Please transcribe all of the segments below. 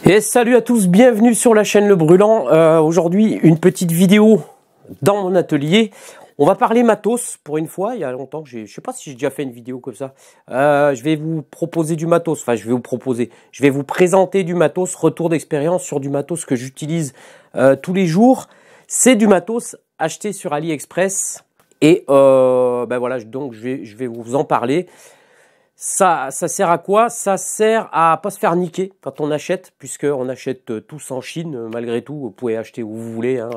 Et salut à tous, bienvenue sur la chaîne Le Brûlant. Aujourd'hui, une petite vidéo dans mon atelier. On va parler matos pour une fois. Il y a longtemps que je sais pas si j'ai déjà fait une vidéo comme ça. Je vais vous proposer du matos. Enfin, je vais vous présenter du matos, retour d'expérience sur du matos que j'utilise tous les jours. C'est du matos acheté sur AliExpress. Et ben voilà, donc je vais vous en parler. Ça sert à quoi? Ça sert à pas se faire niquer quand on achète, puisqu'on achète tous en Chine, malgré tout. Vous pouvez acheter où vous voulez, hein,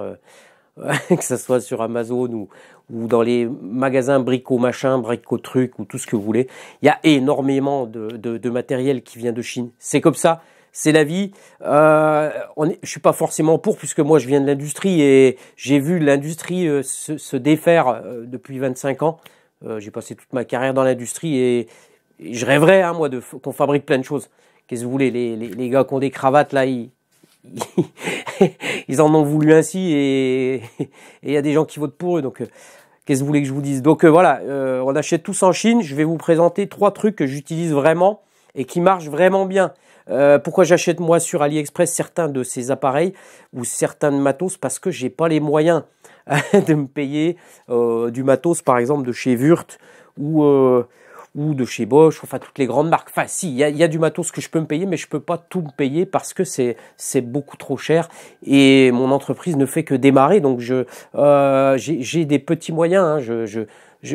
que ce soit sur Amazon ou dans les magasins brico machin, brico truc ou tout ce que vous voulez. Il y a énormément de matériel qui vient de Chine. C'est comme ça, c'est la vie. Je suis pas forcément pour, puisque moi je viens de l'industrie et j'ai vu l'industrie se défaire depuis 25 ans. J'ai passé toute ma carrière dans l'industrie et je rêverais, hein, moi, qu'on fabrique plein de choses. Qu'est-ce que vous voulez, les gars qui ont des cravates, là, ils en ont voulu ainsi et il y a des gens qui votent pour eux. Donc, qu'est-ce que vous voulez que je vous dise? Donc, voilà, on achète tous en Chine. Je vais vous présenter 3 trucs que j'utilise vraiment et qui marchent vraiment bien. Pourquoi j'achète, moi, sur AliExpress certains de ces appareils ou certains de matos? Parce que j'ai pas les moyens de me payer du matos, par exemple, de chez Wurt ou de chez Bosch, enfin toutes les grandes marques. Enfin si, il y a du matos que je peux me payer, mais je peux pas tout me payer parce que c'est beaucoup trop cher et mon entreprise ne fait que démarrer. Donc j'ai des petits moyens, hein.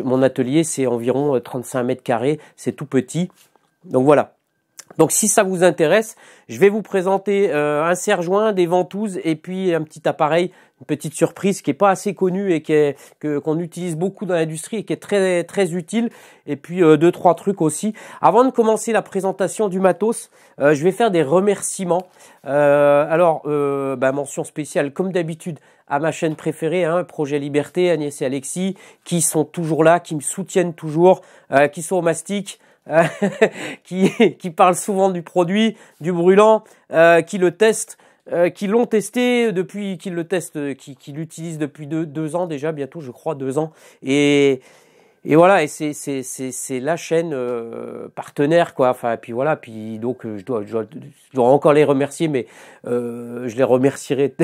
Mon atelier c'est environ 35 mètres carrés, c'est tout petit. Donc voilà. Donc si ça vous intéresse, je vais vous présenter un serre-joint, des ventouses et puis un petit appareil, une petite surprise qui est pas assez connue et qu'on utilise beaucoup dans l'industrie et qui est très très utile. Et puis 2-3 trucs aussi. Avant de commencer la présentation du matos, je vais faire des remerciements. Mention spéciale comme d'habitude à ma chaîne préférée, hein, Projet Liberté, Agnès et Alexis, qui sont toujours là, qui me soutiennent toujours, qui sont au mastic. Qui parlent souvent du produit, du brûlant, qui le testent, qui l'ont testé depuis, qui l'utilisent depuis deux ans déjà, bientôt je crois 2 ans. Et voilà, et c'est la chaîne partenaire, quoi. Enfin, puis voilà, puis donc je dois encore les remercier, mais je les remercierai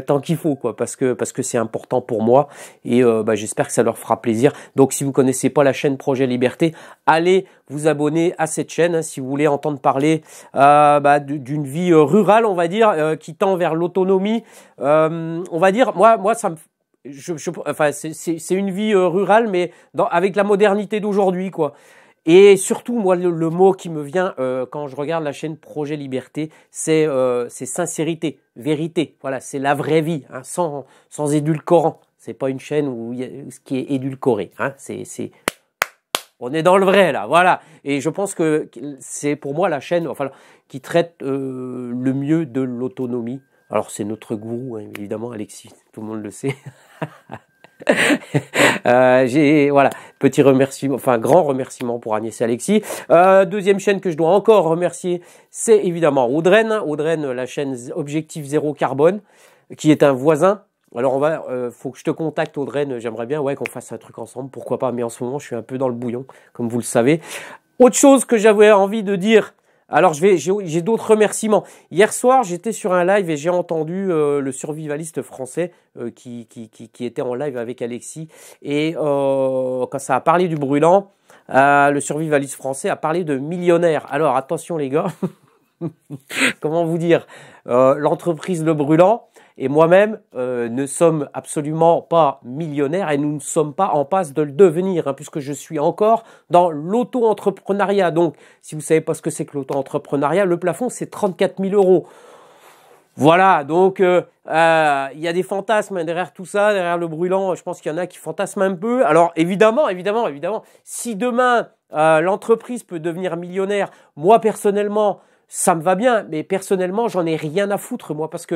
tant qu'il faut, quoi, parce que c'est important pour moi et j'espère que ça leur fera plaisir. Donc si vous connaissez pas la chaîne Projet Liberté, allez vous abonner à cette chaîne, hein, si vous voulez entendre parler d'une vie rurale, on va dire, qui tend vers l'autonomie. On va dire, moi ça me c'est une vie rurale, mais avec la modernité d'aujourd'hui, quoi. Et surtout, moi, le mot qui me vient quand je regarde la chaîne Projet Liberté, c'est sincérité, vérité. Voilà, c'est la vraie vie, hein, sans édulcorant. C'est pas une chaîne où ce qui est édulcoré, hein. On est dans le vrai là, voilà. Et je pense que c'est pour moi la chaîne, enfin, qui traite le mieux de l'autonomie. Alors c'est notre gourou, hein, évidemment, Alexis, tout le monde le sait. Voilà, petit remerciement, enfin grand remerciement pour Agnès et Alexis. Deuxième chaîne que je dois encore remercier, c'est évidemment Audrenne, la chaîne Objectif Zéro Carbone, qui est un voisin. Alors faut que je te contacte, Audrenne, j'aimerais bien qu'on fasse un truc ensemble, pourquoi pas, mais en ce moment je suis un peu dans le bouillon, comme vous le savez. Autre chose que j'avais envie de dire. Alors j'ai d'autres remerciements. Hier soir, j'étais sur un live et j'ai entendu le survivaliste français qui était en live avec Alexis. Et quand ça a parlé du brûlant, le survivaliste français a parlé de millionnaire. Alors attention les gars, comment vous dire, l'entreprise Le Brûlant et moi-même ne sommes absolument pas millionnaires et nous ne sommes pas en passe de le devenir, hein, puisque je suis encore dans l'auto-entrepreneuriat. Donc, si vous savez pas ce que c'est que l'auto-entrepreneuriat, le plafond, c'est 34 000 €. Voilà, donc il y a des fantasmes derrière tout ça, derrière Le Brûlant. Je pense qu'il y en a qui fantasment un peu. Alors, évidemment, si demain, l'entreprise peut devenir millionnaire, moi, personnellement, ça me va bien, mais personnellement, j'en ai rien à foutre, moi, parce que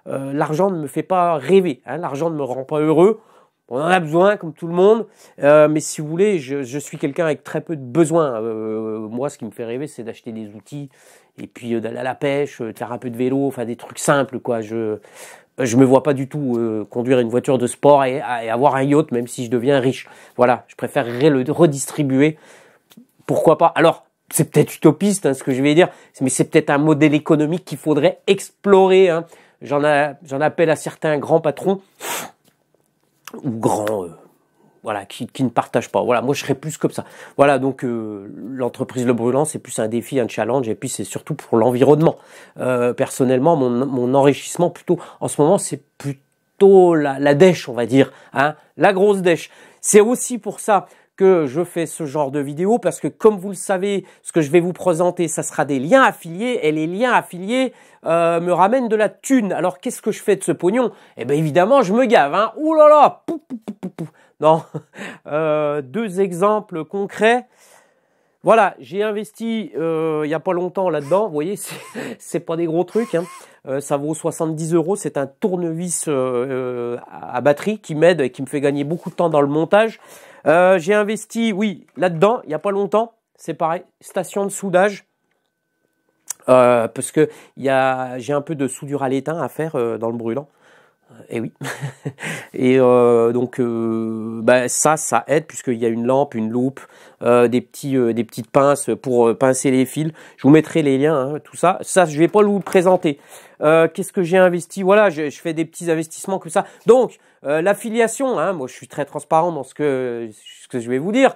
l'argent ne me fait pas rêver, hein, l'argent ne me rend pas heureux. On en a besoin, comme tout le monde, mais si vous voulez, je suis quelqu'un avec très peu de besoins. Moi, ce qui me fait rêver, c'est d'acheter des outils, et puis d'aller à la pêche, de faire un peu de vélo, enfin des trucs simples, quoi. Je me vois pas du tout conduire une voiture de sport et avoir un yacht, même si je deviens riche. Voilà, je préférerais le redistribuer. Pourquoi pas? Alors, c'est peut-être utopiste hein, ce que je vais dire, mais c'est peut-être un modèle économique qu'il faudrait explorer. Hein. J'en appelle à certains grands patrons ou grands, voilà, qui ne partagent pas. Voilà, moi je serais plus comme ça. Voilà, donc l'entreprise Le Brûlant, c'est plus un défi, un challenge, et puis c'est surtout pour l'environnement. Personnellement, mon enrichissement plutôt en ce moment, c'est plutôt la dèche, on va dire, hein, la grosse dèche. C'est aussi pour ça que je fais ce genre de vidéo, parce que comme vous le savez, ce que je vais vous présenter, ça sera des liens affiliés, et les liens affiliés me ramènent de la thune. Alors qu'est-ce que je fais de ce pognon? Eh bien évidemment, je me gave, hein. Ouh là là, pou, pou, pou, pou, pou. Non, deux exemples concrets. Voilà, j'ai investi il y a pas longtemps là-dedans. Vous voyez, c'est pas des gros trucs. Hein. Ça vaut 70 €. C'est un tournevis à batterie qui m'aide et qui me fait gagner beaucoup de temps dans le montage. J'ai investi, oui, là-dedans, il y a pas longtemps. C'est pareil, station de soudage. Parce que j'ai un peu de soudure à l'étain à faire dans le brûlant. Et oui. Et donc bah, ça aide puisqu'il y a une lampe, une loupe, des petites pinces pour pincer les fils. Je vous mettrai les liens, hein, tout ça. Ça, je vais pas vous le présenter. Qu'est-ce que j'ai investi? Voilà, je fais des petits investissements comme ça. Donc l'affiliation, hein, moi je suis très transparent dans ce que je vais vous dire.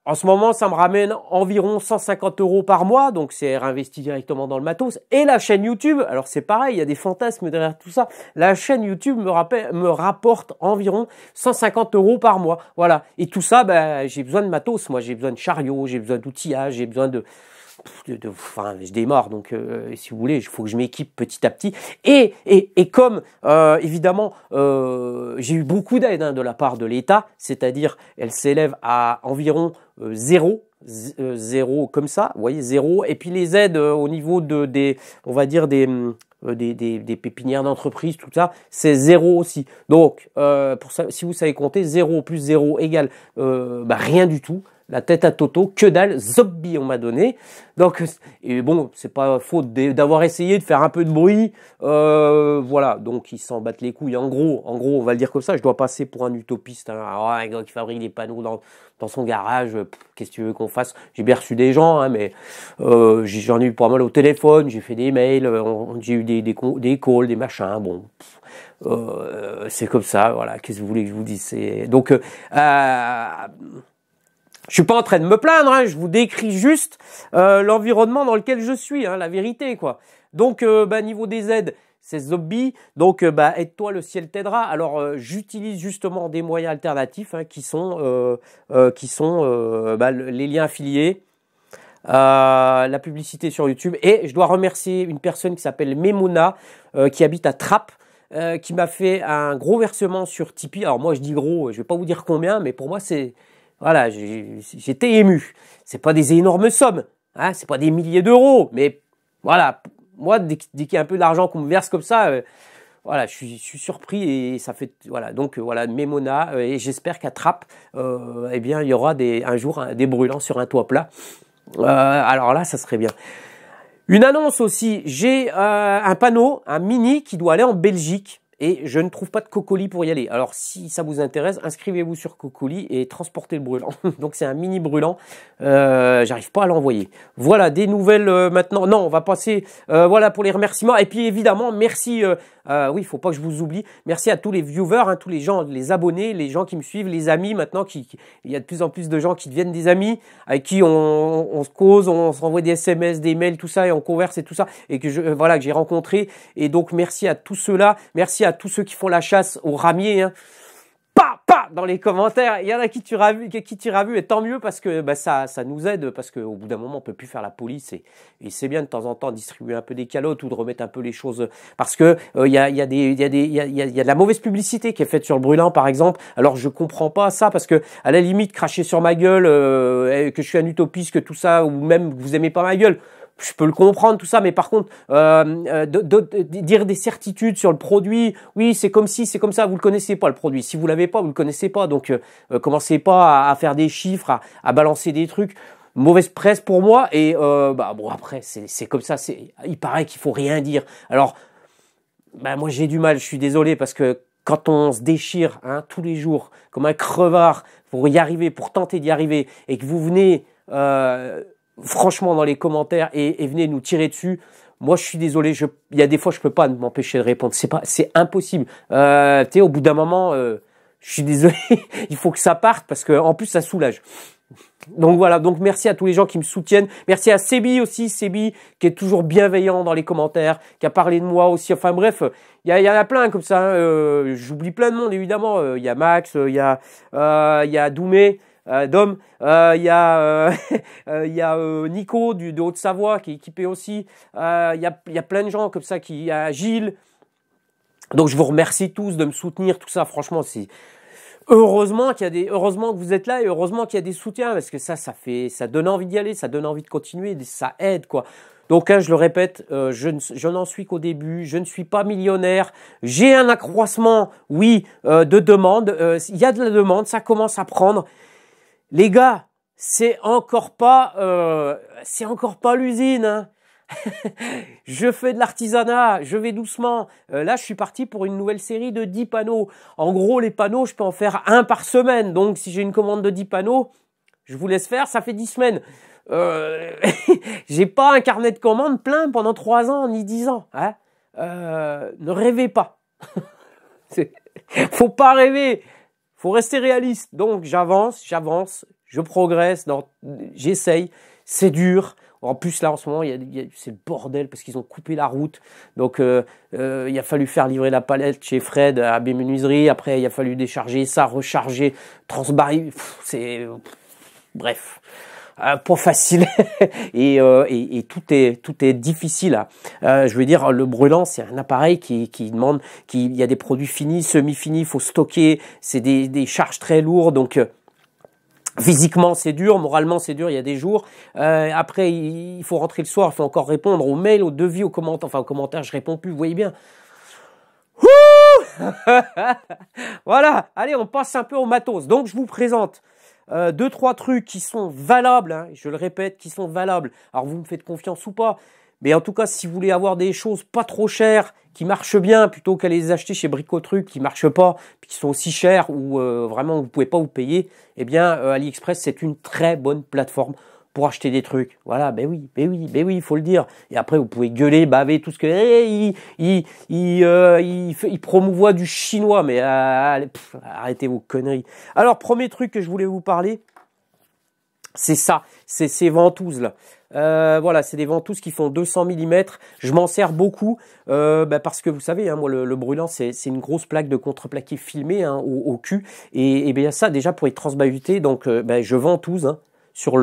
En ce moment, ça me ramène environ 150 € par mois, donc c'est réinvesti directement dans le matos. Et la chaîne YouTube, alors c'est pareil, il y a des fantasmes derrière tout ça. La chaîne YouTube me rapporte environ 150 € par mois, voilà. Et tout ça, ben, j'ai besoin de matos. Moi, j'ai besoin de chariot, j'ai besoin d'outillage, j'ai besoin enfin, je démarre, donc si vous voulez, il faut que je m'équipe petit à petit. Et comme évidemment, j'ai eu beaucoup d'aide hein, de la part de l'État, c'est-à-dire elle s'élève à environ 0 comme ça, vous voyez, 0. Et puis les aides au niveau on va dire des pépinières d'entreprise, tout ça, c'est 0 aussi. Donc, pour ça, si vous savez compter, 0 plus 0 égale bah, rien du tout. La tête à Toto, que dalle, zombie on m'a donné. Donc, et bon, c'est pas faute d'avoir essayé de faire un peu de bruit. Voilà, donc ils s'en battent les couilles. En gros, on va le dire comme ça, je dois passer pour un utopiste. Hein. Alors, un gars qui fabrique des panneaux dans son garage, qu'est-ce que tu veux qu'on fasse? J'ai bien reçu des gens, hein, mais j'en ai eu pas mal au téléphone, j'ai fait des mails, j'ai eu des calls, des machins, bon... c'est comme ça, voilà, qu'est-ce que vous voulez que je vous dise? Donc, je suis pas en train de me plaindre, hein, je vous décris juste l'environnement dans lequel je suis, hein, la vérité, quoi. Donc, bah, niveau des aides, c'est zombie. Donc, bah, aide-toi, le ciel t'aidera. Alors, j'utilise justement des moyens alternatifs hein, qui sont bah, les liens affiliés, la publicité sur YouTube. Et je dois remercier une personne qui s'appelle Memouna, qui habite à Trappes. Qui m'a fait un gros versement sur Tipeee. Alors moi, je dis gros, je vais pas vous dire combien, mais pour moi, c'est... Voilà, j'étais ému. C'est pas des énormes sommes, hein, c'est pas des milliers d'euros, mais voilà, moi, dès qu'il y a un peu d'argent qu'on me verse comme ça, voilà, je suis surpris et ça fait... Voilà, donc voilà, Memona, et j'espère qu'à Trappes, eh bien, il y aura un jour des brûlants sur un toit plat. Alors là, ça serait bien. Une annonce aussi, j'ai un panneau, un mini qui doit aller en Belgique et je ne trouve pas de cocolis pour y aller. Alors si ça vous intéresse, inscrivez-vous sur Cocolis et transportez le brûlant. Donc c'est un mini brûlant, j'arrive pas à l'envoyer. Voilà, des nouvelles maintenant. Non, on va passer, voilà pour les remerciements. Et puis évidemment, merci, oui, il faut pas que je vous oublie, merci à tous les viewers, hein, tous les gens, les abonnés, les gens qui me suivent, les amis maintenant, il y a de plus en plus de gens qui deviennent des amis, avec qui on se cause, on s'envoie des SMS, des mails, tout ça, et on converse et tout ça, et que voilà, que j'ai rencontré. Et donc merci à tous ceux-là, merci à tous ceux qui font la chasse aux ramiers, hein. Dans les commentaires, il y en a qui tirent à vue, et tant mieux parce que bah, ça nous aide, parce qu'au bout d'un moment on peut plus faire la police et c'est bien de temps en temps distribuer un peu des calottes ou de remettre un peu les choses, parce que il y a de la mauvaise publicité qui est faite sur le brûlant par exemple. Alors je comprends pas ça, parce que à la limite cracher sur ma gueule, que je suis un utopiste, que tout ça, ou même que vous aimez pas ma gueule, je peux le comprendre tout ça, mais par contre dire des certitudes sur le produit, oui c'est comme si, c'est comme ça, vous le connaissez pas le produit, si vous l'avez pas, vous le connaissez pas, donc commencez pas à faire des chiffres, à balancer des trucs. Mauvaise presse pour moi. Et bah bon, après c'est comme ça, il paraît qu'il faut rien dire. Alors bah moi j'ai du mal, je suis désolé, parce que quand on se déchire hein, tous les jours comme un crevard pour y arriver, pour tenter d'y arriver, et que vous venez franchement dans les commentaires et venez nous tirer dessus. Moi, je suis désolé, il y a des fois, je peux pas m'empêcher de répondre. C'est impossible. Tu sais, au bout d'un moment, je suis désolé, il faut que ça parte parce que, en plus, ça soulage. Donc voilà, donc merci à tous les gens qui me soutiennent. Merci à Sébi aussi, Sébi qui est toujours bienveillant dans les commentaires, qui a parlé de moi aussi. Enfin bref, il y en a plein comme ça. Hein. J'oublie plein de monde évidemment. Il y a Max, il y a Doumé. Dom, il y a Nico de Haute-Savoie qui est équipé aussi. Il y a plein de gens comme ça il y a Gilles. Donc je vous remercie tous de me soutenir, tout ça. Franchement, c'est heureusement que vous êtes là et heureusement qu'il y a des soutiens parce que ça donne envie d'y aller, ça donne envie de continuer, ça aide quoi. Donc hein, je le répète, je n'en suis qu'au début, je ne suis pas millionnaire, j'ai un accroissement, oui, de demande, il y a de la demande, ça commence à prendre. Les gars, c'est encore pas l'usine. Hein. Je fais de l'artisanat, je vais doucement. Là, je suis parti pour une nouvelle série de 10 panneaux. En gros, les panneaux, je peux en faire un par semaine. Donc, si j'ai une commande de 10 panneaux, je vous laisse faire, ça fait 10 semaines. J'ai pas un carnet de commandes plein pendant 3 ans ni 10 ans. Hein. Ne rêvez pas. Faut pas rêver. Faut rester réaliste. Donc, j'avance, je progresse, j'essaye. C'est dur. En plus, là, en ce moment, c'est le bordel parce qu'ils ont coupé la route. Donc, il a fallu faire livrer la palette chez Fred à AB Menuiserie. Après, il a fallu décharger ça, recharger, transbarrer. Bref. Pas facile et tout est difficile. Je veux dire, le brûlant, c'est un appareil qui demande, il y a des produits finis, semi-finis, il faut stocker, c'est des charges très lourdes, donc physiquement c'est dur, moralement c'est dur, il y a des jours. Après, il faut rentrer le soir, il faut encore répondre aux mails, aux devis, aux commentaires. Enfin, aux commentaires, je réponds plus, vous voyez bien. Voilà, allez, on passe un peu au matos. Donc, je vous présente 2-3 trucs qui sont valables, hein, je le répète, qui sont valables. Alors vous me faites confiance ou pas, mais en tout cas, si vous voulez avoir des choses pas trop chères, qui marchent bien, plutôt qu'à les acheter chez Bricotruc, qui marchent pas, puis qui sont aussi chers ou vraiment vous pouvez pas vous payer, eh bien AliExpress c'est une très bonne plateforme pour acheter des trucs. Voilà, ben oui, il faut le dire. Et après, vous pouvez gueuler, baver, tout ce que... il promouvoit du chinois, mais arrêtez vos conneries. Alors, premier truc que je voulais vous parler, c'est ça, c'est ces ventouses là. Voilà, c'est des ventouses qui font 200 mm. Je m'en sers beaucoup parce que vous savez, hein, moi le brûlant c'est une grosse plaque de contreplaqué filmé hein, au cul et bien ça déjà pour être transbahuté, donc je ventouse. Hein, sur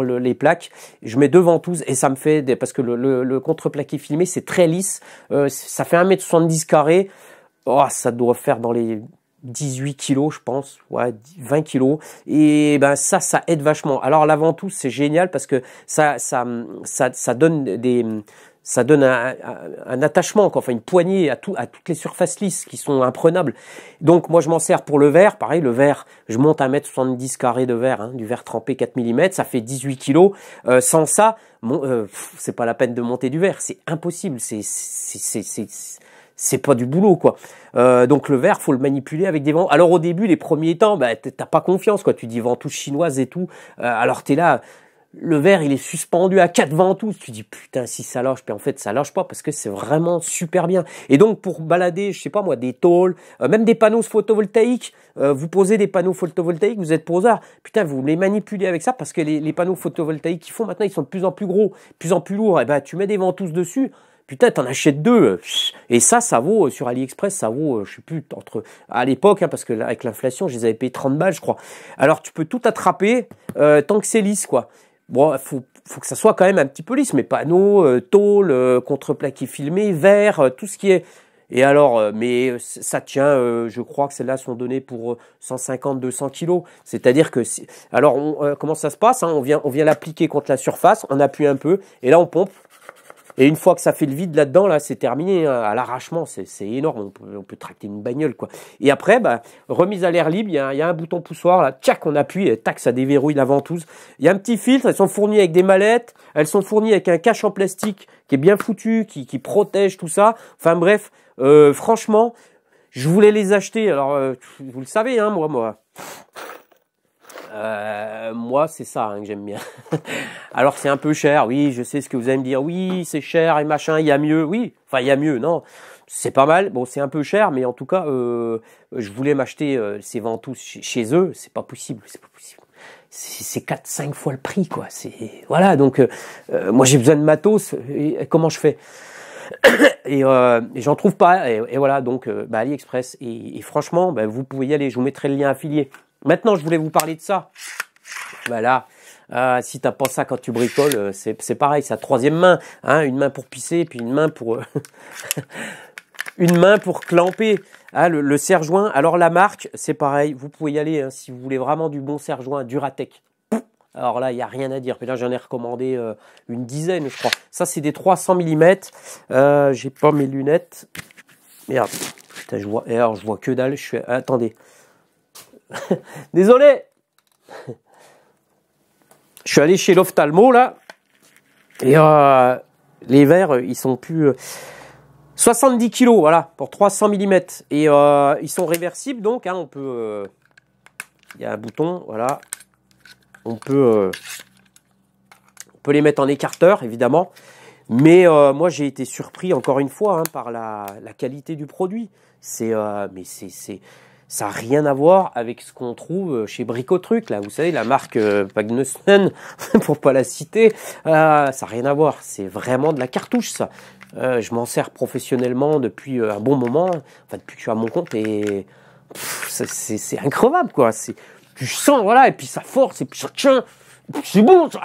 les plaques, je mets 2 ventouses et ça me fait parce que le contreplaqué filmé c'est très lisse, ça fait 1,70 m carré. Oh, ça doit faire dans les 18 kilos, je pense, ouais, 20 kilos. Et ben ça aide vachement. Alors la ventouse c'est génial parce que ça donne un attachement, quoi, enfin une poignée à toutes les surfaces lisses qui sont imprenables. Donc moi je m'en sers pour le verre, pareil le verre, je monte 1,70 m carré de verre, hein, du verre trempé 4 mm, ça fait 18 kilos. Sans ça, c'est pas la peine de monter du verre, c'est impossible, c'est pas du boulot quoi. Donc le verre, faut le manipuler avec des vents. Alors au début, les premiers temps, t'as pas confiance quoi. Tu dis ventouse chinoise et tout. Alors t'es là, le verre il est suspendu à 4 ventouses. Tu dis putain si ça lâche. Puis en fait ça lâche pas parce que c'est vraiment super bien. Et donc pour balader, je sais pas moi, des tôles, même des panneaux photovoltaïques. Vous posez des panneaux photovoltaïques, vous êtes poseur. Putain vous les manipulez avec ça parce que les panneaux photovoltaïques qu'ils font maintenant ils sont de plus en plus gros, de plus en plus lourds. Et tu mets des ventouses dessus. Putain, t'en achètes 2. Et ça vaut, sur AliExpress, ça vaut, je sais plus, à l'époque, hein, parce que là, avec l'inflation, je les avais payés 30 balles, je crois. Alors, tu peux tout attraper, tant que c'est lisse, quoi. Bon, faut que ça soit quand même un petit peu lisse, mais panneaux, tôle, contreplaqué filmé, verre, tout ce qui est... Et alors, mais ça tient, je crois que celles-là sont données pour 150-200 kilos. C'est-à-dire que, alors, comment ça se passe hein, on vient l'appliquer contre la surface, on appuie un peu, et là, on pompe. Et une fois que ça fait le vide là-dedans, là, c'est terminé. Hein, à l'arrachement, c'est énorme. On peut tracter une bagnole, quoi. Et après, remise à l'air libre, il y a un bouton poussoir, là, tchac, on appuie, et tac, ça déverrouille la ventouse. Il y a un petit filtre, elles sont fournies avec des mallettes, elles sont fournies avec un cache en plastique qui est bien foutu, qui protège tout ça. Enfin bref, franchement, je voulais les acheter. Alors, vous le savez, hein, moi. Moi, c'est ça hein, que j'aime bien. Alors, c'est un peu cher, oui, je sais ce que vous allez me dire. Oui, c'est cher et machin, il y a mieux. Oui, enfin, il y a mieux, non. C'est pas mal. Bon, c'est un peu cher, mais en tout cas, je voulais m'acheter ces ventouses chez eux. C'est pas possible, c'est pas possible. C'est 4-5 fois le prix, quoi. Voilà, donc moi, j'ai besoin de matos. Et comment je fais? Et j'en trouve pas. Et voilà, donc AliExpress. Et franchement, vous pouvez y aller. Je vous mettrai le lien affilié. Maintenant, je voulais vous parler de ça. Voilà. Si t'as pas ça quand tu bricoles, c'est pareil. C'est la troisième main. Hein, une main pour pisser, et puis une main pour une main pour clamper. Hein, le serre-joint. Alors la marque, c'est pareil. Vous pouvez y aller hein, si vous voulez vraiment du bon serre-joint, Duratec. Alors là, il n'y a rien à dire. Puis là, j'en ai recommandé une dizaine, je crois. Ça, c'est des 300 mm. J'ai pas mes lunettes. Merde. Putain, alors, je vois que dalle. Attendez. Désolé. Je suis allé chez l'ophtalmo, là. Et les verres, ils sont plus... 70 kilos, voilà, pour 300 mm. Et ils sont réversibles, donc. Hein, on peut... Il y a un bouton, voilà. On peut les mettre en écarteur, évidemment. Mais moi, j'ai été surpris, encore une fois, hein, par la qualité du produit. Ça n'a rien à voir avec ce qu'on trouve chez Bricotruc, là. Vous savez, la marque Magnussen, pour pas la citer. Ça n'a rien à voir. C'est vraiment de la cartouche, ça. Je m'en sers professionnellement depuis un bon moment. Enfin, depuis que je suis à mon compte. Et c'est increvable, quoi. Tu sens, voilà, et puis ça force, et puis ça tient. C'est bon, ça.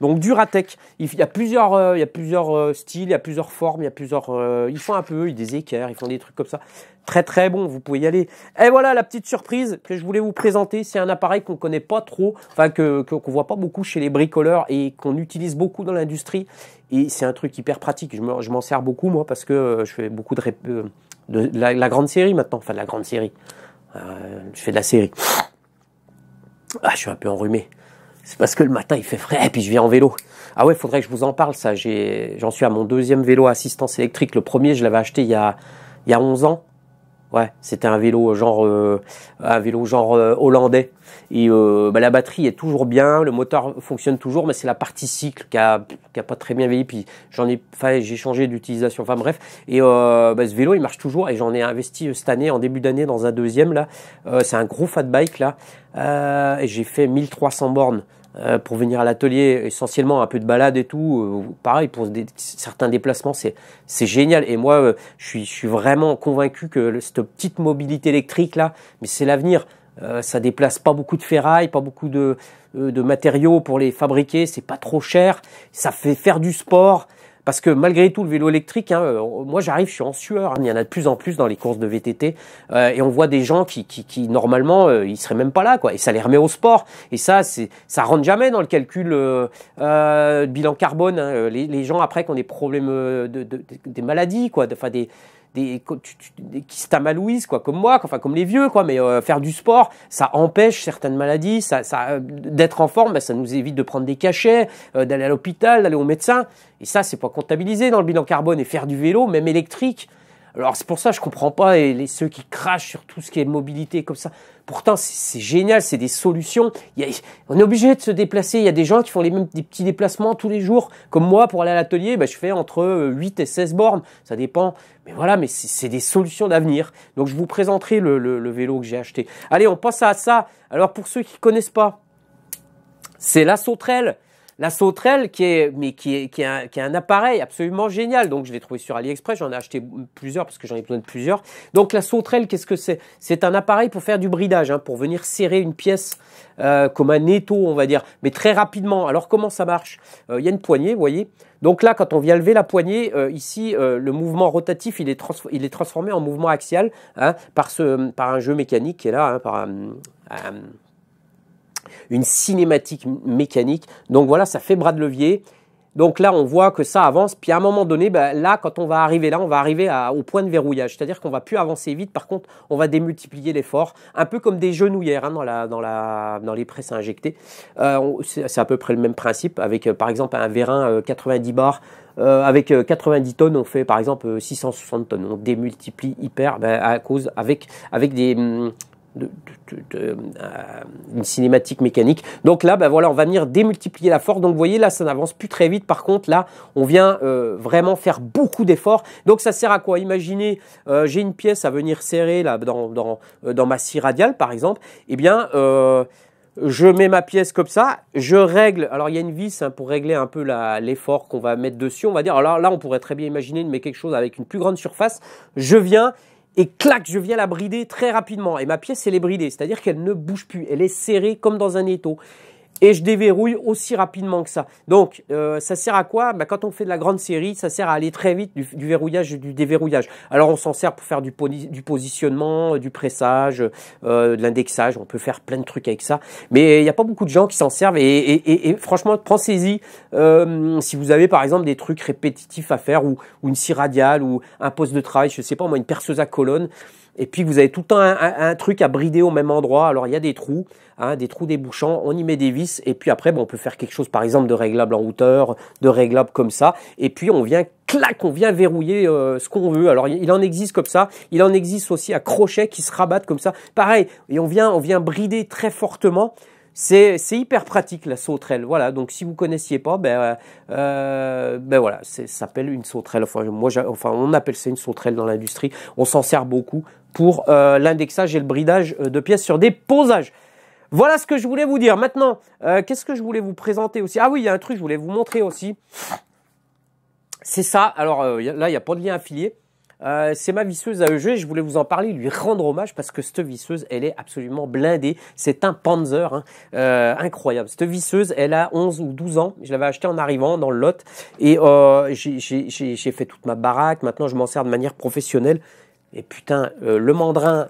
Donc Duratec, il y a plusieurs styles, il y a plusieurs formes, ils font un peu, des équerres, ils font des trucs comme ça. Très très bon, vous pouvez y aller. Et voilà la petite surprise que je voulais vous présenter. C'est un appareil qu'on connaît pas trop, enfin qu'on voit pas beaucoup chez les bricoleurs et qu'on utilise beaucoup dans l'industrie. Et c'est un truc hyper pratique. Je m'en sers beaucoup moi parce que je fais beaucoup de la grande série maintenant, enfin de la grande série. Je fais de la série. Ah, je suis un peu enrhumé. C'est parce que le matin, il fait frais, et puis je viens en vélo. Ah ouais, faudrait que je vous en parle, ça. J'en suis à mon deuxième vélo à assistance électrique. Le premier, je l'avais acheté il y a 11 ans. Ouais, c'était un vélo genre hollandais. Et la batterie est toujours bien, le moteur fonctionne toujours, mais c'est la partie cycle qui a pas très bien vieilli. Puis j'ai changé d'utilisation. Enfin bref, et ce vélo il marche toujours et j'en ai investi cette année, en début d'année, dans un deuxième là. C'est un gros fat bike là. Et j'ai fait 1300 bornes. Pour venir à l'atelier, essentiellement un peu de balade et tout, pareil pour certains déplacements, c'est génial. Et moi, je suis vraiment convaincu que cette petite mobilité électrique là, mais c'est l'avenir. Ça déplace pas beaucoup de ferraille, pas beaucoup de matériaux pour les fabriquer, c'est pas trop cher, ça fait faire du sport. Parce que malgré tout, le vélo électrique, hein, moi j'arrive, je suis en sueur. Hein, il y en a de plus en plus dans les courses de VTT. Et on voit des gens qui normalement, ils seraient même pas là, quoi. Et ça les remet au sport. Et ça rentre jamais dans le calcul bilan carbone. Hein. Les gens, après, qui ont des problèmes des maladies, quoi. Enfin, qui se tamalouisent, quoi, comme moi, enfin comme les vieux, quoi. Mais faire du sport, ça empêche certaines maladies, d'être en forme, ça nous évite de prendre des cachets, d'aller à l'hôpital, d'aller au médecin. Et ça, c'est pas comptabilisé dans le bilan carbone. Et faire du vélo, même électrique. Alors c'est pour ça que je comprends pas ceux qui crachent sur tout ce qui est mobilité comme ça. Pourtant c'est génial, c'est des solutions. On est obligé de se déplacer. Il y a des gens qui font des petits déplacements tous les jours. Comme moi, pour aller à l'atelier, je fais entre 8 et 16 bornes. Ça dépend. Mais voilà, mais c'est des solutions d'avenir. Donc je vous présenterai le vélo que j'ai acheté. Allez, on passe à ça. Alors pour ceux qui connaissent pas, c'est la sauterelle. La sauterelle qui est un appareil absolument génial. Donc je l'ai trouvé sur AliExpress, j'en ai acheté plusieurs parce que j'en ai besoin de plusieurs. Donc la sauterelle, qu'est-ce que c'est? C'est un appareil pour faire du bridage, hein, pour venir serrer une pièce comme un étau, on va dire, mais très rapidement. Alors comment ça marche? Il y a une poignée, vous voyez. Donc là, quand on vient lever la poignée, ici, le mouvement rotatif, il est transformé en mouvement axial, hein, par un jeu mécanique qui est là, hein, par une cinématique mécanique. Donc voilà, ça fait bras de levier. Donc là, on voit que ça avance. Puis à un moment donné, là, quand on va arriver là, on va arriver au point de verrouillage. C'est-à-dire qu'on va plus avancer vite. Par contre, on va démultiplier l'effort. Un peu comme des genouillères, hein, dans les presses à injecter. C'est à peu près le même principe. Avec, par exemple, un vérin 90 bars. Avec 90 tonnes, on fait, par exemple, 660 tonnes. On démultiplie hyper avec des... une cinématique mécanique. Donc là, ben voilà, on va venir démultiplier la force. Donc vous voyez, là, ça n'avance plus très vite. Par contre, là, on vient vraiment faire beaucoup d'efforts. Donc ça sert à quoi? Imaginez, j'ai une pièce à venir serrer là dans ma scie radiale, par exemple. Eh bien, je mets ma pièce comme ça, je règle. Alors il y a une vis pour régler un peu l'effort qu'on va mettre dessus, on va dire. Alors là, on pourrait très bien imaginer de mettre quelque chose avec une plus grande surface. Je viens et clac, je viens la brider très rapidement. Et ma pièce, elle est bridée, c'est-à-dire qu'elle ne bouge plus. Elle est serrée comme dans un étau. Et je déverrouille aussi rapidement que ça. Donc, ça sert à quoi? Bah, quand on fait de la grande série, ça sert à aller très vite du verrouillage et du déverrouillage. Alors, on s'en sert pour faire du positionnement, du pressage, de l'indexage. On peut faire plein de trucs avec ça. Mais il n'y a pas beaucoup de gens qui s'en servent. Et franchement, pensez-y. Si vous avez, par exemple, des trucs répétitifs à faire ou une scie radiale ou un poste de travail, je sais pas moi, une perceuse à colonne. Et puis vous avez tout le temps un truc à brider au même endroit. Alors il y a des trous débouchants, on y met des vis et puis après on peut faire quelque chose par exemple de réglable en hauteur, de réglable comme ça. Et puis on vient verrouiller ce qu'on veut. Alors il en existe comme ça, il en existe aussi à crochet qui se rabattent comme ça. Pareil, et on vient brider très fortement. C'est hyper pratique la sauterelle. Voilà, donc si vous connaissiez pas, ben voilà, ça s'appelle une sauterelle. Enfin, on appelle ça une sauterelle dans l'industrie. On s'en sert beaucoup pour l'indexage et le bridage de pièces sur des posages. Voilà ce que je voulais vous dire. Maintenant, qu'est-ce que je voulais vous présenter aussi? Ah oui, il y a un truc que je voulais vous montrer aussi. C'est ça. Alors là, il n'y a pas de lien affilié. C'est ma visseuse AEG, je voulais vous en parler, lui rendre hommage parce que cette visseuse, elle est absolument blindée. C'est un Panzer, incroyable. Cette visseuse, elle a 11 ou 12 ans. Je l'avais achetée en arrivant dans le lot et j'ai fait toute ma baraque. Maintenant, je m'en sers de manière professionnelle. Et putain, le mandrin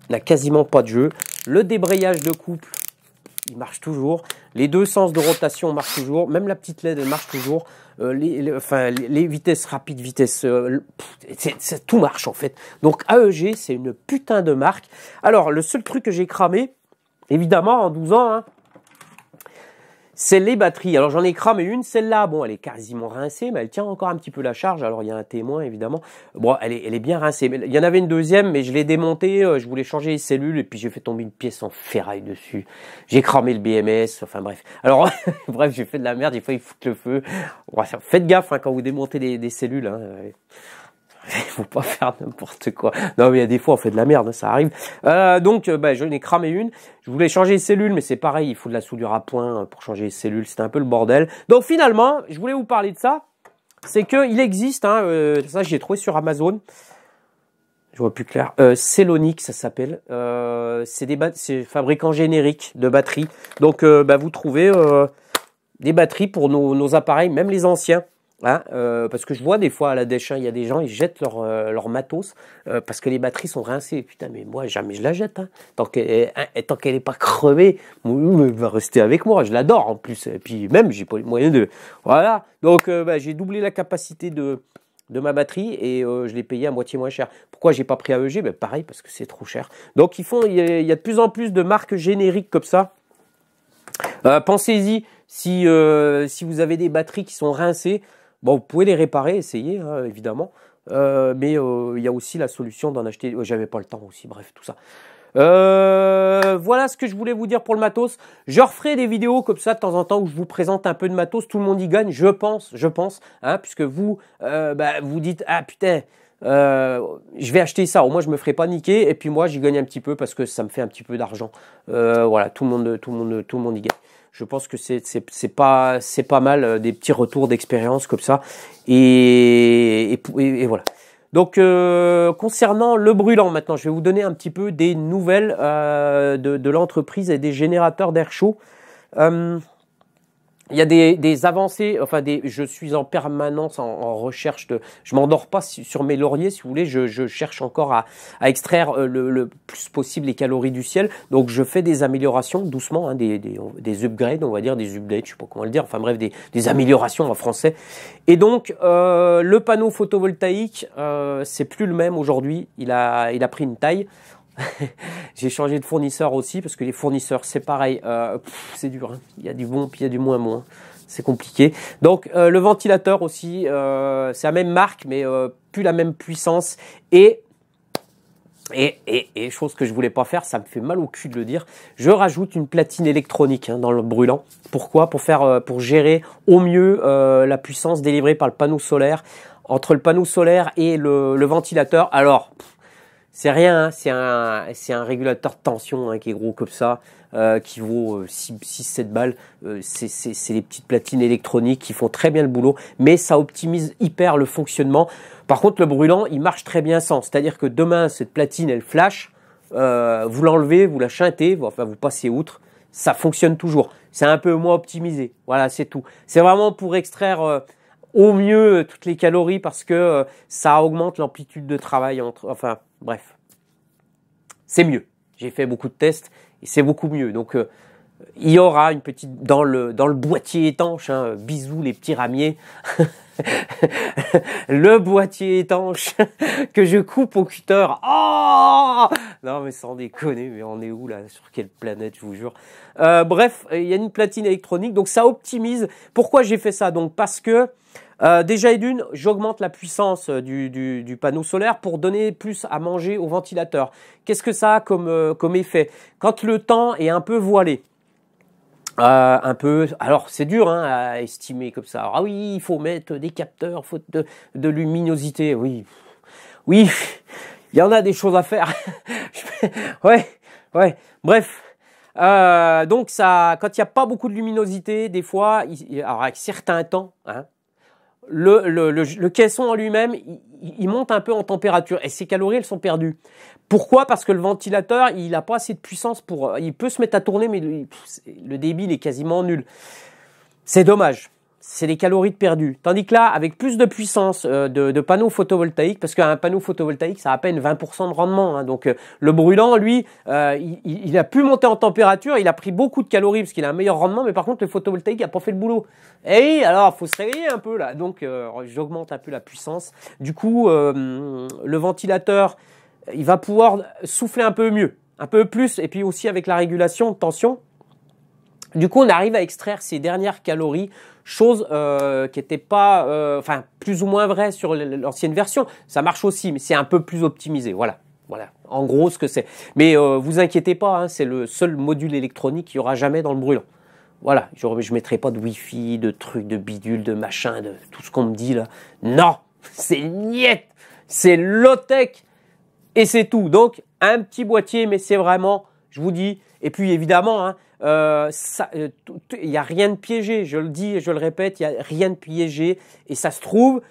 n'a quasiment pas de jeu. Le débrayage de couple, il marche toujours. Les deux sens de rotation marchent toujours. Même la petite LED, elle marche toujours. Les vitesses rapides, tout marche en fait. Donc AEG, c'est une putain de marque. Alors, le seul truc que j'ai cramé, évidemment, en 12 ans, c'est les batteries. Alors j'en ai cramé une, celle-là, bon, elle est quasiment rincée, mais elle tient encore un petit peu la charge. Alors il y a un témoin, évidemment. Bon, elle est bien rincée. Mais il y en avait une deuxième, mais je l'ai démontée. Je voulais changer les cellules et puis j'ai fait tomber une pièce en ferraille dessus. J'ai cramé le BMS. Enfin bref. Alors bref, j'ai fait de la merde. J'ai failli foutre le feu. Ouais, faites gaffe quand vous démontez des cellules. Il faut pas faire n'importe quoi. Non, mais il y a des fois, on fait de la merde, ça arrive. Donc, je n'ai cramé une. Je voulais changer les cellules, mais c'est pareil, il faut de la soudure à point pour changer les cellules. C'était un peu le bordel. Donc, finalement, je voulais vous parler de ça. C'est qu'il existe, ça, j'ai trouvé sur Amazon. Je vois plus clair. Celonic, ça s'appelle. C'est fabricant générique de batteries. Donc, vous trouvez des batteries pour nos appareils, même les anciens. Parce que je vois des fois à la dèche, il y a des gens, ils jettent leur matos parce que les batteries sont rincées. Putain, mais moi, jamais je la jette. Tant qu'elle n'est pas crevée, elle va rester avec moi. Je l'adore en plus. Et puis même, j'ai pas les moyens de... Voilà. Donc, j'ai doublé la capacité de ma batterie et je l'ai payé à moitié moins cher. Pourquoi j'ai pas pris AEG? Pareil, parce que c'est trop cher. Donc, il y a de plus en plus de marques génériques comme ça. Pensez-y, si vous avez des batteries qui sont rincées, bon, vous pouvez les réparer, essayer, évidemment. Mais il y a aussi la solution d'en acheter. J'avais pas le temps aussi, bref, tout ça. Voilà ce que je voulais vous dire pour le matos. Je referai des vidéos comme ça de temps en temps où je vous présente un peu de matos. Tout le monde y gagne, je pense, puisque vous dites, ah putain, je vais acheter ça. Au moins, je me ferai pas niquer. Et puis moi, j'y gagne un petit peu parce que ça me fait un petit peu d'argent. Voilà, tout le monde y gagne. Je pense que c'est pas mal des petits retours d'expérience comme ça et voilà. Donc concernant le brûlant maintenant, je vais vous donner un petit peu des nouvelles de l'entreprise et des générateurs d'air chaud. Il y a des avancées, je suis en permanence en recherche je m'endors pas sur mes lauriers, si vous voulez, je cherche encore à extraire le plus possible les calories du ciel. Donc je fais des améliorations doucement, des upgrades, on va dire, des updates, je sais pas comment le dire, enfin bref, des améliorations en français. Et donc le panneau photovoltaïque, c'est plus le même aujourd'hui, il a pris une taille. J'ai changé de fournisseur aussi parce que les fournisseurs c'est pareil, c'est dur, il y a du bon puis il y a du moins bon, c'est compliqué. Donc le ventilateur aussi, c'est la même marque mais plus la même puissance et Et chose que je voulais pas faire, ça me fait mal au cul de le dire, je rajoute une platine électronique dans le brûlant. Pourquoi? Pour gérer au mieux la puissance délivrée par le panneau solaire. Entre le panneau solaire et le ventilateur, alors c'est rien, hein, c'est un régulateur de tension qui est gros comme ça, qui vaut 6-7 balles. C'est des petites platines électroniques qui font très bien le boulot, mais ça optimise hyper le fonctionnement. Par contre, le brûlant, il marche très bien sans. C'est-à-dire que demain, cette platine, elle flash, vous l'enlevez, vous la chintez, enfin vous passez outre, ça fonctionne toujours. C'est un peu moins optimisé. Voilà, c'est tout. C'est vraiment pour extraire au mieux toutes les calories parce que ça augmente l'amplitude de travail enfin, bref. C'est mieux. J'ai fait beaucoup de tests et c'est beaucoup mieux. Donc, il y aura une petite dans le boîtier étanche. Hein, bisous les petits ramiers. Le boîtier étanche que je coupe au cutter. Oh non mais sans déconner, mais on est où là? Sur quelle planète, je vous jure. Bref, il y a une platine électronique, donc ça optimise. Pourquoi j'ai fait ça? Donc parce que déjà et d'une, j'augmente la puissance du panneau solaire pour donner plus à manger au ventilateur. Qu'est-ce que ça a comme effet? Quand le temps est un peu voilé, alors c'est dur à estimer comme ça. Alors, ah oui, il faut mettre des capteurs, faute de luminosité. Oui, il y en a des choses à faire. ouais. Bref, donc ça, quand il n'y a pas beaucoup de luminosité, des fois, alors avec certains temps, hein, le caisson en lui-même, il monte un peu en température et ses calories, elles sont perdues. Pourquoi? Parce que le ventilateur, il n'a pas assez de puissance il peut se mettre à tourner, mais le débit, il est quasiment nul. C'est dommage. C'est les calories de perdues. Tandis que là, avec plus de puissance de panneaux photovoltaïques, parce qu'un panneau photovoltaïque, ça a à peine 20% de rendement. Hein, donc le brûlant, lui, il a pu monter en température, il a pris beaucoup de calories parce qu'il a un meilleur rendement, mais par contre, le photovoltaïque n'a pas fait le boulot. Et alors, faut se réveiller un peu là. Donc, j'augmente un peu la puissance. Du coup, le ventilateur, il va pouvoir souffler un peu mieux, un peu plus, et puis aussi avec la régulation de tension. Du coup, on arrive à extraire ces dernières calories, chose qui n'était pas, enfin, plus ou moins vraie sur l'ancienne version. Ça marche aussi, mais c'est un peu plus optimisé. Voilà. En gros, ce que c'est. Mais vous inquiétez pas, hein, c'est le seul module électronique qu'il y aura jamais dans le brûlant. Voilà. Je mettrai pas de Wi-Fi, de trucs, de bidule, de machin, de tout ce qu'on me dit là. Non, c'est niet, c'est low-tech et c'est tout. Donc, un petit boîtier, mais c'est vraiment, je vous dis. Et puis évidemment, hein, il n'y a rien de piégé, je le dis et je le répète, il n'y a rien de piégé et ça se trouve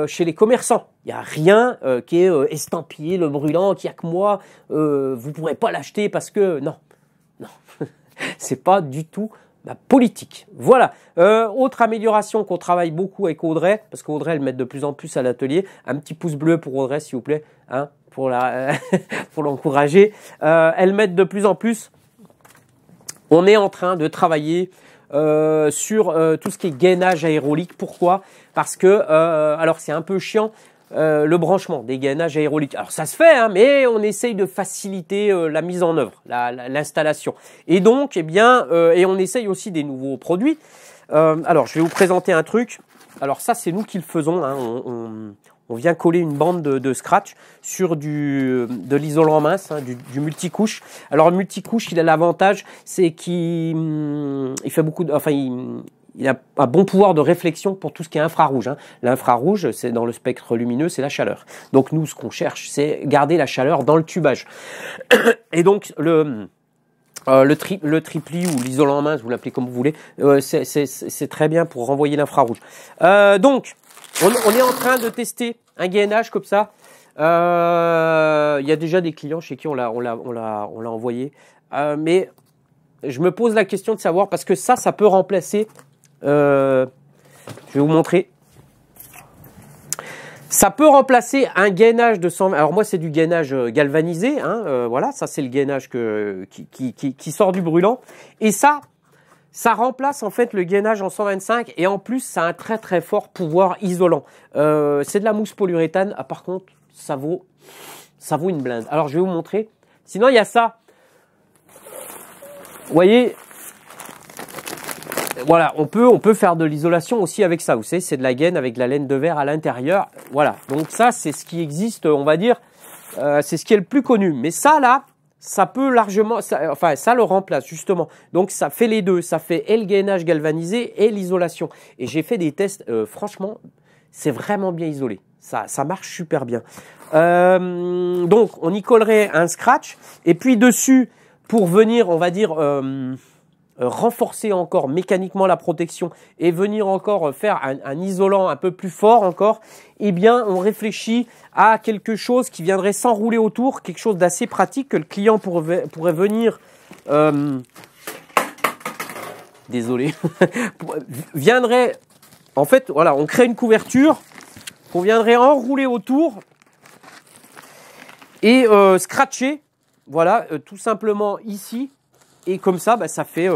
chez les commerçants. Il n'y a rien qui est estampillé, le brûlant, qu'il n'y a que moi, vous ne pourrez pas l'acheter parce que non, c'est pas du tout ma politique. Voilà. Autre amélioration qu'on travaille beaucoup avec Audrey, parce qu'Audrey elle met de plus en plus à l'atelier, un petit pouce bleu pour Audrey s'il vous plaît, hein, pour l'encourager. Elle met de plus en plus. On est en train de travailler sur tout ce qui est gainage aérolique. Pourquoi? Parce que, alors c'est un peu chiant, le branchement des gainages aéroliques. Alors ça se fait, hein, mais on essaye de faciliter la mise en œuvre, l'installation. Et donc, eh bien, et on essaye aussi des nouveaux produits. Alors, je vais vous présenter un truc. Alors ça, c'est nous qui le faisons. Hein. On vient coller une bande de scratch sur de l'isolant mince, hein, du multicouche. Alors le multicouche, il a l'avantage, c'est qu'il fait beaucoup il a un bon pouvoir de réflexion pour tout ce qui est infrarouge. Hein. L'infrarouge, c'est dans le spectre lumineux, c'est la chaleur. Donc nous, ce qu'on cherche, c'est garder la chaleur dans le tubage. Et donc le tripli ou l'isolant mince, vous l'appelez comme vous voulez, c'est très bien pour renvoyer l'infrarouge. Donc on est en train de tester un gainage comme ça. Il y a déjà des clients chez qui on l'a envoyé. Mais je me pose la question de savoir, parce que ça peut remplacer. Je vais vous montrer. Ça peut remplacer un gainage de 120. Alors moi c'est du gainage galvanisé. Hein, voilà, ça c'est le gainage qui sort du brûlant. Et ça remplace en fait le gainage en 125 et en plus ça a un très très fort pouvoir isolant. C'est de la mousse polyuréthane. Ah, par contre, ça vaut une blinde. Alors je vais vous montrer. Sinon il y a ça. Vous voyez, voilà, on peut faire de l'isolation aussi avec ça. Vous savez, c'est de la gaine avec de la laine de verre à l'intérieur. Voilà. Donc ça, c'est ce qui existe, on va dire, C'est ce qui est le plus connu. Mais ça, là, ça peut largement, ça le remplace justement. Donc ça fait les deux, ça fait et le gainage galvanisé et l'isolation. Et j'ai fait des tests, franchement, c'est vraiment bien isolé. Ça marche super bien. Donc on y collerait un scratch et puis dessus pour venir, on va dire, renforcer encore mécaniquement la protection et venir encore faire un isolant un peu plus fort encore, eh bien on réfléchit à quelque chose qui viendrait s'enrouler autour, quelque chose d'assez pratique que le client pourrait venir désolé viendrait, en fait voilà, on crée une couverture qu'on viendrait enrouler autour et scratcher, voilà, tout simplement ici. Et comme ça, bah, ça fait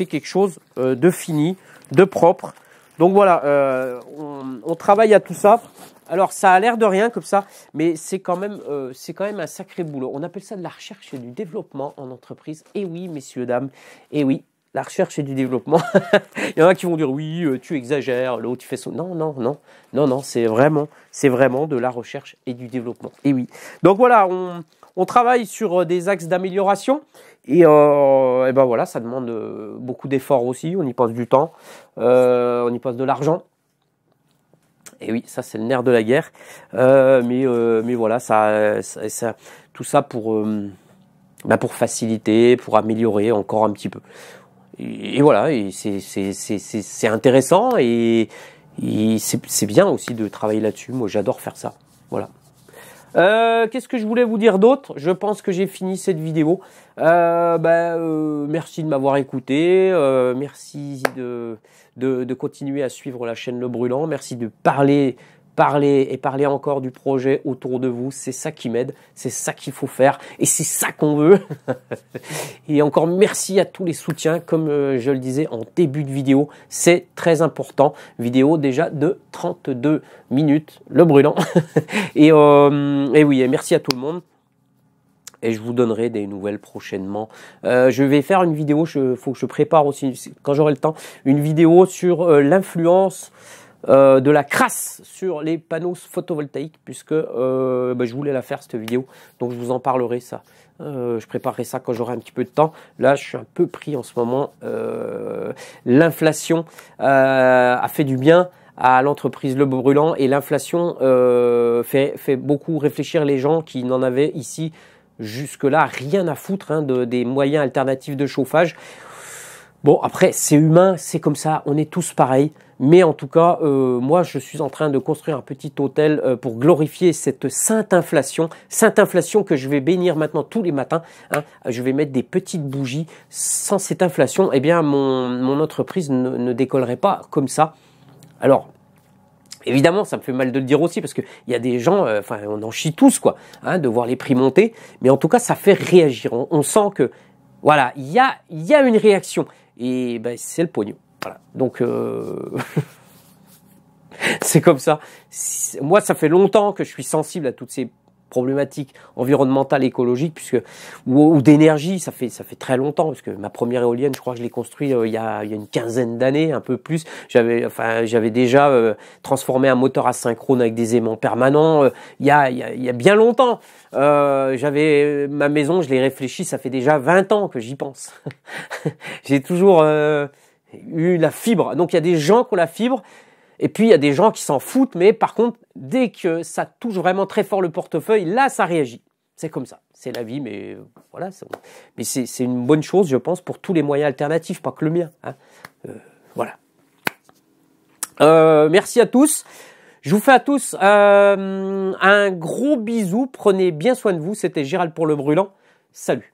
quelque chose de fini, de propre. Donc voilà, on travaille à tout ça. Alors ça a l'air de rien comme ça, mais c'est quand même un sacré boulot. On appelle ça de la recherche et du développement en entreprise. Et oui, messieurs, dames, et oui, la recherche et du développement. Il y en a qui vont dire oui, tu exagères, l'autre tu fais ça. Non, c'est vraiment de la recherche et du développement. Et oui. Donc voilà, on travaille sur des axes d'amélioration. Et ben voilà, ça demande beaucoup d'efforts aussi, on y passe du temps, on y passe de l'argent. Et oui, ça c'est le nerf de la guerre. Mais voilà, tout ça pour faciliter, pour améliorer encore un petit peu. Et voilà, et c'est intéressant et c'est bien aussi de travailler là-dessus. Moi j'adore faire ça. Voilà. Qu'est-ce que je voulais vous dire d'autre? Je pense que j'ai fini cette vidéo. Merci de m'avoir écouté. Merci de continuer à suivre la chaîne Le Brûlant. Merci de parler encore du projet autour de vous. C'est ça qui m'aide. C'est ça qu'il faut faire. Et c'est ça qu'on veut. Et encore merci à tous les soutiens. Comme je le disais en début de vidéo, c'est très important. Vidéo déjà de 32 minutes. Le Brûlant. Et oui, et merci à tout le monde. Et je vous donnerai des nouvelles prochainement. Je vais faire une vidéo, faut que je prépare aussi, quand j'aurai le temps, une vidéo sur l'influence de la crasse sur les panneaux photovoltaïques, puisque je voulais la faire cette vidéo, donc je vous en parlerai ça. Je préparerai ça quand j'aurai un petit peu de temps. Là, je suis un peu pris en ce moment. L'inflation a fait du bien à l'entreprise Le Brûlant et l'inflation fait beaucoup réfléchir les gens qui n'en avaient ici jusque-là rien à foutre des moyens alternatifs de chauffage. Bon, après, c'est humain, c'est comme ça, on est tous pareils. Mais en tout cas, moi, je suis en train de construire un petit hôtel pour glorifier cette sainte inflation que je vais bénir maintenant tous les matins. Je vais mettre des petites bougies. Sans cette inflation, eh bien, mon entreprise ne décollerait pas comme ça. Alors, évidemment, ça me fait mal de le dire aussi parce que il y a des gens, on en chie tous quoi, de voir les prix monter. Mais en tout cas, ça fait réagir. On sent que, voilà, il y a une réaction et c'est le pognon. Voilà. Donc c'est comme ça. Moi, ça fait longtemps que je suis sensible à toutes ces problématiques environnementales, écologiques, ou d'énergie. Ça fait très longtemps parce que ma première éolienne, je crois que je l'ai construite il y a une quinzaine d'années, un peu plus. J'avais déjà transformé un moteur asynchrone avec des aimants permanents. Il y a bien longtemps. J'avais ma maison, je l'ai réfléchi. Ça fait déjà 20 ans que j'y pense. J'ai toujours eu la fibre. Donc il y a des gens qui ont la fibre. Et puis, il y a des gens qui s'en foutent, mais par contre, dès que ça touche vraiment très fort le portefeuille, là, ça réagit. C'est comme ça. C'est la vie, mais voilà. Mais c'est une bonne chose, je pense, pour tous les moyens alternatifs, pas que le mien. Voilà. Merci à tous. Je vous fais à tous un gros bisou. Prenez bien soin de vous. C'était Gérald pour Le Brûlant. Salut.